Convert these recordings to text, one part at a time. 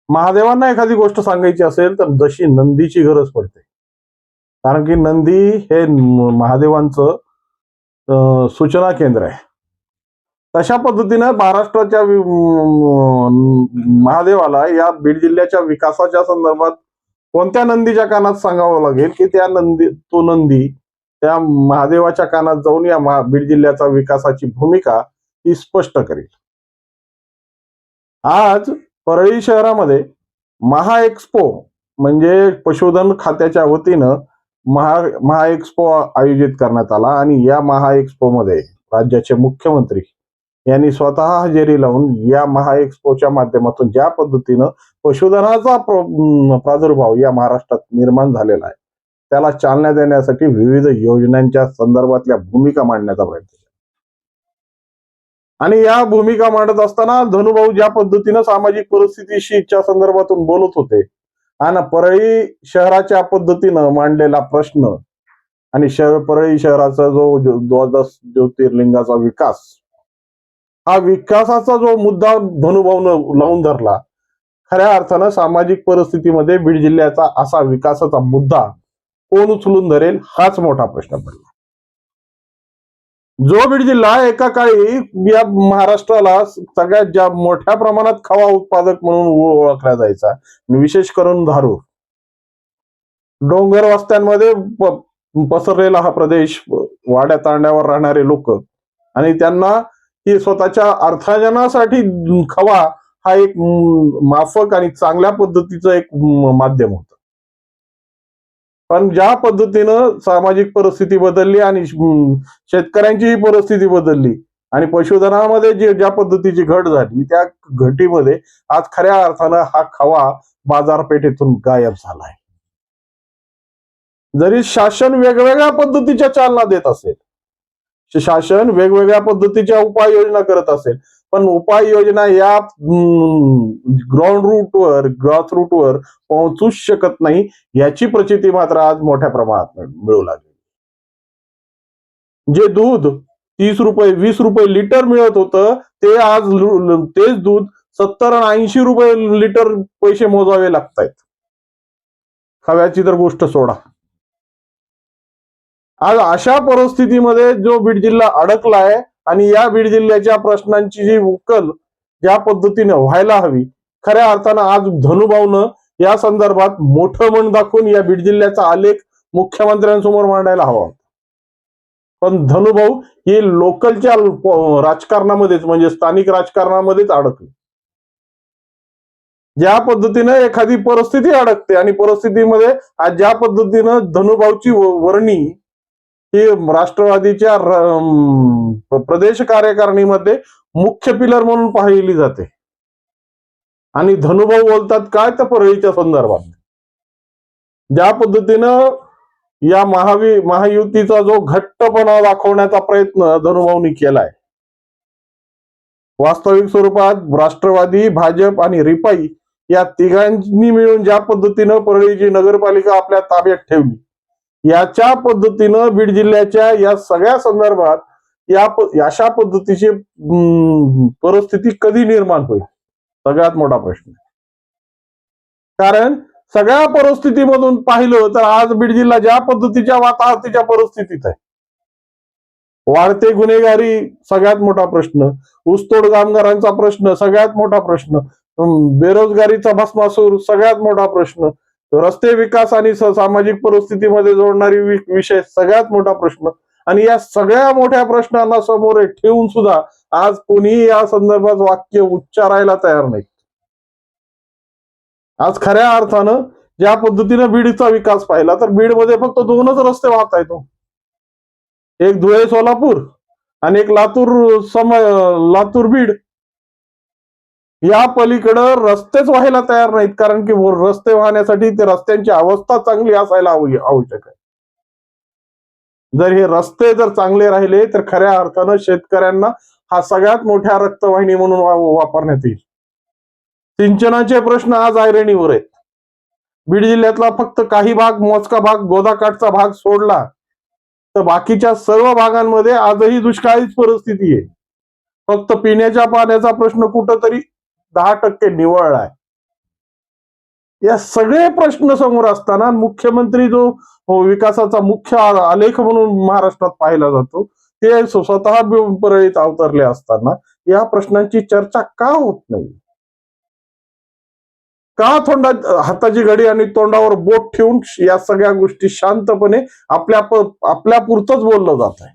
महादेवांना एखादी गोष्ट सांगायची असेल तर जशी नंदीची गरज पडते. कारण की नंदी हे महादेवांचं सूचना केंद्र आहे. तशा पद्धतीनं महाराष्ट्राच्या महादेवाला या बीड जिल्ह्याच्या विकासाच्या संदर्भात कोणत्या नंदीच्या कानात सांगावं लागेल की तो नंदी त्या महादेवाच्या कानात जाऊन या बीड जिल्ह्याचा विकासाची भूमिका ही स्पष्ट करेल. आज परळी शहरामध्ये महा एक्स्पो म्हणजे पशुधन खात्याच्या वतीनं महा एक्स्पो आयोजित करण्यात आला आणि या महा एक्स्पो मध्ये राज्याचे मुख्यमंत्री यांनी स्वतः हजेरी लावून या महा एक्स्पोच्या माध्यमातून ज्या पद्धतीनं पशुधनाचा प्रादुर्भाव या महाराष्ट्रात निर्माण झालेला आहे त्याला चालना देण्यासाठी विविध योजनांच्या संदर्भातल्या भूमिका मांडण्याचा प्रयत्न केला. आणि या भूमिका मांडत असताना धनुभाऊ ज्या पद्धतीनं सामाजिक परिस्थितीच्या संदर्भातून बोलत होते आणि परळी शहराच्या पद्धतीनं मांडलेला प्रश्न आणि परळी शहराचा जो द्वादश ज्योतिर्लिंगाचा विकास, हा विकासाचा जो मुद्दा धनुभाऊनं लावून धरला, खऱ्या अर्थानं सामाजिक परिस्थितीमध्ये बीड जिल्ह्याचा असा विकासाचा मुद्दा कोण उचलून धरेल हाच मोठा प्रश्न पडला. जो बीड जिल्हा एका काळी या महाराष्ट्राला सगळ्यात मोठ्या प्रमाणात खवा उत्पादक म्हणून ओळखला जायचा, विशेष करून धारूर डोंगर वस्त्यांमध्ये पसरलेला हा प्रदेश, वाड्या तांड्यावर राहणारे लोक आणि त्यांना ही स्वतःच्या अर्थार्जनासाठी खवा हा एक माफक आणि चांगल्या पद्धतीचं एक माध्यम होतं. पण ज्या पद्धतीनं सामाजिक परिस्थिती बदलली आणि शेतकऱ्यांची परिस्थिती बदलली आणि पशुधनामध्ये ज्या पद्धतीची घट झाली त्या घटीमध्ये आज खऱ्या अर्थानं हा खवा बाजारपेठेतून गायब झालाय. जरी शासन वेगवेगळ्या पद्धतीच्या चालना देत असेल, शासन वेगवेगळ्या पद्धतीच्या उपाययोजना करत असेल, पण उपाययोजना या ग्राउंड रूटवर ग्रॉस रूटवर पोहोचूच शकत नाही याची प्रचिती मात्र आज मोठ्या प्रमाणात मिळू लागली. जे दूध 30 रुपये 20 रुपये लिटर मिळत होतं ते आज तेच दूध 70 आणि 80 रुपये लिटर पैसे मोजावे लागतायत. खव्याची तर गोष्ट सोडा. आज अशा परिस्थितीमध्ये जो बीड जिल्हा अडकलाय आणि या बीड जिल्ह्याच्या प्रश्नांची जी उकल ज्या पद्धतीने व्हायला हवी, खऱ्या अर्थानं आज धनुभाऊनं या संदर्भात मोठं मन दाखवून या बीड जिल्ह्याचा आलेख मुख्यमंत्र्यांसमोर मांडायला हवा. पण धनुभाऊ हे लोकलच्या राजकारणामध्येच म्हणजे स्थानिक राजकारणामध्येच अडकले. ज्या पद्धतीनं एखादी परिस्थिती अडकते आणि परिस्थितीमध्ये आज ज्या पद्धतीनं धनुभाऊची वर्णी ही राष्ट्रवादीच्या प्रदेश कार्यकारिणीमध्ये मुख्य पिलर म्हणून पाहिली जाते आणि धनुभाऊ बोलतात काय तर परळीच्या संदर्भात ज्या पद्धतीनं या महायुतीचा जो घट्टपणा दाखवण्याचा प्रयत्न धनुभाऊंनी केलाय, वास्तविक स्वरूपात राष्ट्रवादी, भाजप आणि रिपाई या तिघांनी मिळून ज्या पद्धतीनं परळीची नगरपालिका आपल्या ताब्यात ठेवली, याच्या पद्धतीनं बीड जिल्ह्याच्या या सगळ्या संदर्भात अशा पद्धतीची परिस्थिती कधी निर्माण होईल सगळ्यात मोठा प्रश्न. कारण सगळ्या परिस्थितीमधून पाहिलं तर आज बीड जिल्हा ज्या पद्धतीच्या वाताहतीच्या परिस्थितीत आहे, वाढते गुन्हेगारी सगळ्यात मोठा प्रश्न, ऊसतोड कामगारांचा प्रश्न सगळ्यात मोठा प्रश्न, बेरोजगारीचा भस्मासूर सगळ्यात मोठा प्रश्न, रस्ते विकास आणि सामाजिक परिस्थितीमध्ये जोडणारी विषय सगळ्यात मोठा प्रश्न आणि या सगळ्या मोठ्या प्रश्नांना समोर ठेवून सुद्धा आज कोणीही या संदर्भात वाक्य उच्चारायला तयार नाही. आज खऱ्या अर्थानं ज्या पद्धतीनं बीडचा विकास पाहिला तर बीडमध्ये फक्त 2च रस्ते वाहत आहेत, एक धुळे सोलापूर आणि एक लातूर बीड. या पलीकडं रस्तेच व्हायला तयार नाहीत, कारण की रस्ते वाहण्यासाठी ते रस्त्यांची अवस्था चांगली असायला आवश्यक आहे. जर हे रस्ते जर चांगले राहिले तर खऱ्या अर्थानं शेतकऱ्यांना हा सगळ्यात मोठ्या रक्तवाहिनी म्हणून वापरण्यात येईल. सिंचनाचे प्रश्न आज ऐरणीवर आहेत. बीड जिल्ह्यातला फक्त काही भाग, मोजका भाग, गोदाकाठचा भाग सोडला तर बाकीच्या सर्व भागांमध्ये आजही दुष्काळीच परिस्थिती आहे. फक्त पिण्याच्या पाण्याचा प्रश्न कुठंतरी 10% निवळलाय. या सगळे प्रश्न समोर असताना मुख्यमंत्री जो विकासाचा मुख्य आलेख म्हणून महाराष्ट्रात पाहिला जातो, ते स्वतः परळीत अवतरले असताना या प्रश्नांची चर्चा का होत नाही? का तोंडात हाताची घडी आणि तोंडावर बोट ठेवून या सगळ्या गोष्टी शांतपणे आपल्या पुरतच बोललं जात आहे?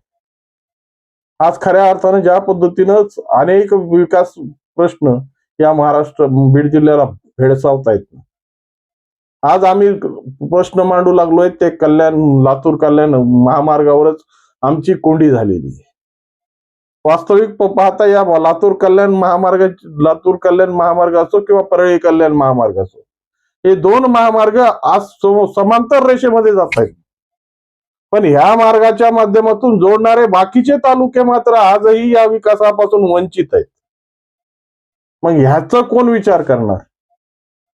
आज खऱ्या अर्थानं ज्या पद्धतीनं अनेक विकास प्रश्न या महाराष्ट्र बीड जिल्ह्याला भेडसावतायत, आज आम्ही प्रश्न मांडू लागलोय ते लातूर कल्याण महामार्गावरच आमची कोंडी झालेली आहे. वास्तविक पाहता या लातूर कल्याण महामार्ग असो किंवा परळी कल्याण महामार्ग असो, हे दोन महामार्ग आज समांतर रेषेमध्ये जात आहेत, पण ह्या मार्गाच्या माध्यमातून जोडणारे बाकीचे तालुके मात्र आजही या विकासापासून वंचित आहेत. मग ह्याचा कोण विचार करणार?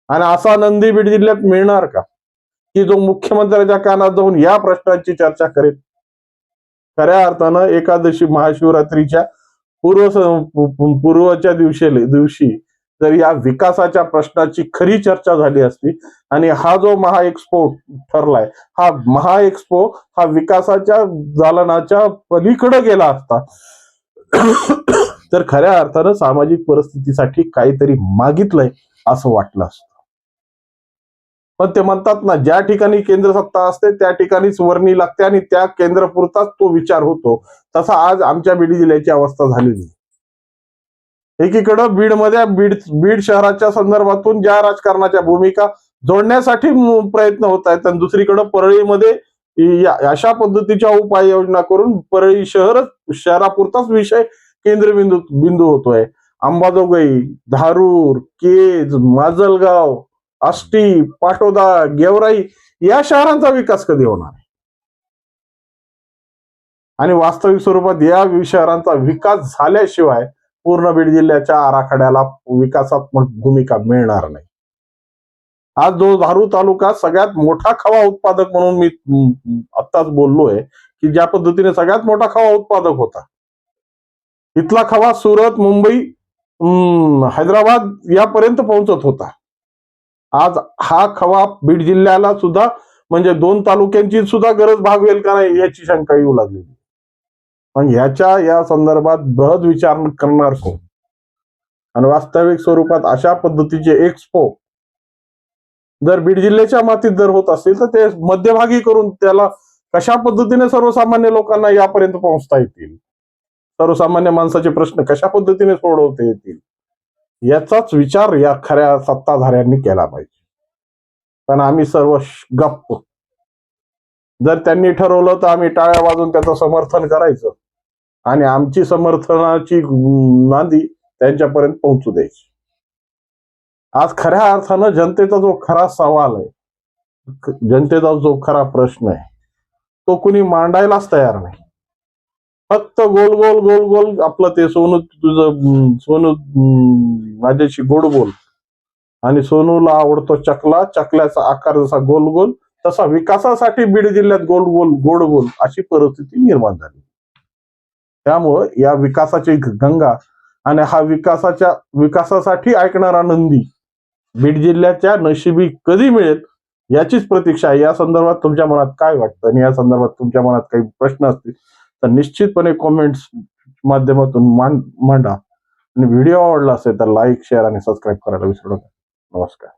आणि असा नंदी बीड जिल्ह्यात मिळणार का की जो मुख्यमंत्र्यांच्या कानात जाऊन या प्रश्नांची चर्चा करेल? खऱ्या अर्थानं एकादशी महाशिवरात्रीच्या पूर्वच्या दिवशी जर या विकासाच्या प्रश्नाची खरी चर्चा झाली असती आणि हा जो महाएक्सपो ठरलाय, हा महाएक्सपो हा विकासाच्या दालनाच्या पलीकडे गेला असता तर खऱ्या अर्थानं सामाजिक परिस्थितीसाठी काहीतरी मागितलंय असं वाटलं असतं. पण ते म्हणतात ना, ज्या ठिकाणी केंद्र सत्ता असते त्या ठिकाणीच वर्णी लागते आणि त्या केंद्रपुरताच तो विचार होतो. तसा आज आमच्या बीड जिल्ह्याची अवस्था झालेली. एकीकडं बीड शहराच्या संदर्भातून ज्या राजकारणाच्या भूमिका जोडण्यासाठी प्रयत्न होत आहेत, आणि दुसरीकडे परळीमध्ये अशा उपाययोजना करून परळी शहरापुरताच विषय केंद्रबिंदू होतोय. अंबाजोगाई, धारूर, केज, माजलगाव, आष्टी, पाटोदा, गेवराई या शहरांचा विकास कधी होणार आहे? आणि वास्तविक स्वरूपात या शहरांचा विकास झाल्याशिवाय पूर्ण बीड जिल्ह्याच्या आराखड्याला विकासात्मक भूमिका मिळणार नाही. आज जो धारूर तालुका सगळ्यात मोठा खवा उत्पादक म्हणून मी आत्ताच बोललोय की ज्या पद्धतीने सगळ्यात मोठा खवा उत्पादक होता, इथला खवा सुरत, मुंबई, हैदराबाद यापर्यंत पोहोचत होता. आज हा खवा बीड जिल्ह्याला सुद्धा म्हणजे 2 तालुक्यांची सुद्धा गरज भागवेल का नाही याची शंका येऊ लागली. पण या संदर्भात बृहद विचार करणार कोण? आणि वास्तविक स्वरूपात अशा पद्धतीचे एक्सपो जर बीड जिल्ह्याच्या मातीत जर होत असतील तर ते मध्यभागी करून त्याला कशा पद्धतीने सर्वसामान्य लोकांना यापर्यंत पोहोचता येतील, सर्वसामान्य माणसाचे प्रश्न कशा पद्धतीने सोडवता येतील, याचाच विचार या खऱ्या सत्ताधाऱ्यांनी केला पाहिजे. पण आम्ही सर्व गप्प. जर त्यांनी ठरवलं तर आम्ही टाळ्या वाजून त्याचं समर्थन करायचं आणि आमची समर्थनाची नांदी त्यांच्यापर्यंत पोहोचू द्यायची. आज खऱ्या अर्थानं जनतेचा जो खरा सवाल आहे, जनतेचा जो खरा प्रश्न आहे, तो कुणी मांडायलाच तयार नाही. फक्त गोल गोल गोल गोल आपलं ते सोनू माझ्याशी गोड बोल, आणि सोनूला आवडतो चकला, चकल्याचा आकार जसा गोल गोल तसा विकासासाठी बीड जिल्ह्यात गोड बोल अशी परिस्थिती निर्माण झाली. त्यामुळं या विकासाची गंगा आणि हा विकासासाठी ऐकणारा नंदी बीड जिल्ह्याच्या नशिबी कधी मिळेल याचीच प्रतीक्षा आहे. या संदर्भात तुमच्या मनात काय वाटतं आणि या संदर्भात तुमच्या मनात काही प्रश्न असतील तर निश्चितपणे कॉमेंट्स माध्यमातून मांडा. आणि व्हिडिओ आवडला असेल तर लाईक, शेअर आणि सबस्क्राईब करायला विसरू नका. नमस्कार.